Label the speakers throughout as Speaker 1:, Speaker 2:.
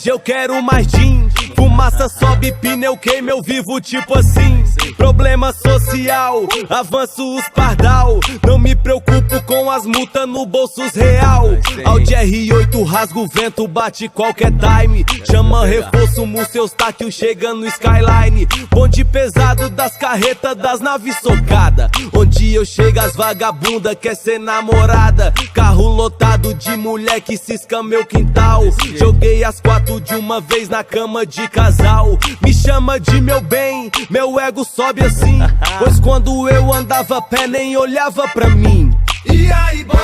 Speaker 1: Hoje eu quero mais gin. Fumaça sobe, pneu queima, eu vivo tipo assim. Problema social, avanço os pardal. Não me preocupo com as multas no bolsos real. Audi R8 rasga o vento, bate qualquer time. Chama reforço, Museu Eustáquio chega no Skyline. Bonde pesado das carretas, das naves socada. Onde eu chego as vagabunda quer ser namorada. Carro lotado de mulher que cisca meu quintal. Joguei as 4 de uma vez na cama de casal. Me chama de meu bem, meu ego sobe assim. Pois quando eu andava a pé nem olhava pra mim.
Speaker 2: E aí boy,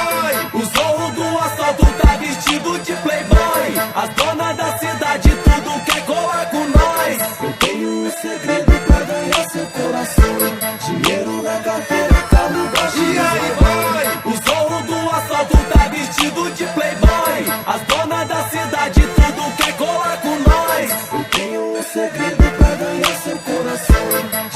Speaker 2: o zorro do assalto tá vestido de playboy. As donas da cidade tudo quer colar com nós. Eu tenho um segredo pra ganhar seu coração. Dinheiro na carteira, carro baixo. E aí boy, o zorro do assalto tá vestido de playboy. As donas da cidade tudo quer colar com nós. Eu tenho um segredo pra ganhar seu coração.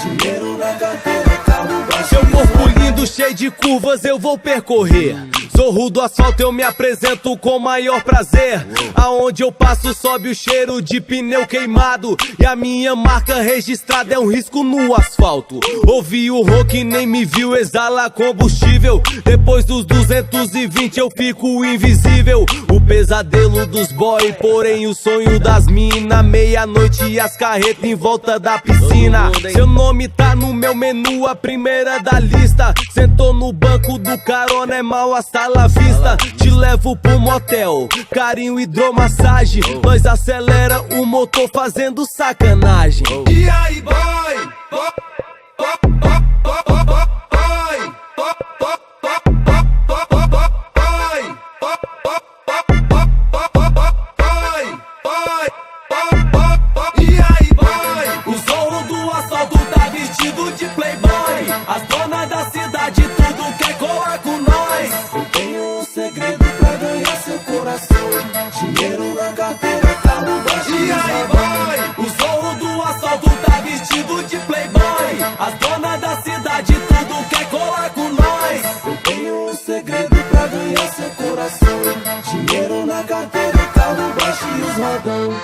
Speaker 2: Dinheiro na carteira, carro baixo.
Speaker 1: Seu corpo lindo, cheio de curvas, eu vou percorrer. Zorro do asfalto, eu me apresento com maior prazer. Aonde eu passo sobe o cheiro de pneu queimado. E a minha marca registrada é um risco no asfalto. Ouvi o rock, nem me viu, exala combustível. Depois dos 220 eu fico invisível. O pesadelo dos boy, porém o sonho das mina. Meia-noite e as carretas em volta da piscina. Seu nome tá no meu menu, a primeira da lista. Sentou no banco do carona, é mal hasta la vista. Te levo pro motel, carinho, hidromassagem. Nós acelera o motor fazendo sacanagem.
Speaker 2: E aí boy, e aí boy, o zorro do assalto tá vestido de playboy. As donas da cidade tudo quer colar com nós. Eu tenho um segredo pra ganhar seu coração. Dinheiro na carteira, carro baixo. E aí boy, o zorro do assalto tá vestido de playboy. As donas da cidade tudo quer colar com nós. Eu tenho um segredo pra ganhar seu coração. Dinheiro na carteira, carro baixo e os rodão.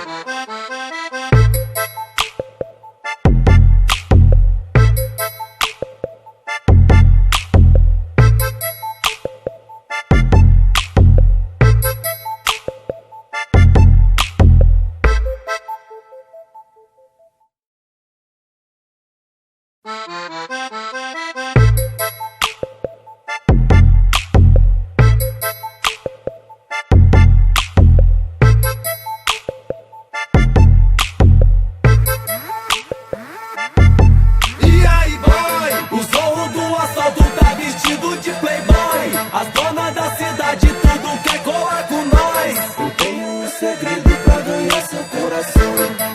Speaker 2: E aí boy, o zorro do assalto tá vestido de playboy. As donas da cidade tudo quer colar com nós. Eu tenho um segredo pra ganhar seu coração.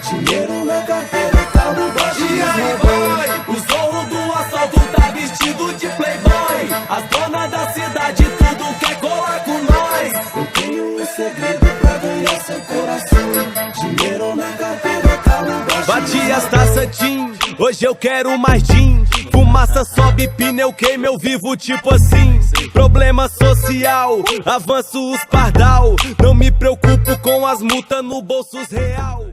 Speaker 2: Dinheiro na carteira, carro baixo. E aí boy, o zorro do assalto tá vestido de playboy. As donas da cidade tudo quer colar com nós. Eu tenho um segredo pra ganhar seu coração. Dinheiro na carteira, carro baixo.
Speaker 1: Bati as taças gin, hoje eu quero mais gin. Fumaça sobe, pneu queima, eu vivo tipo assim. Problema social, avanço os pardal. Não me preocupo com as multas no bolsos real.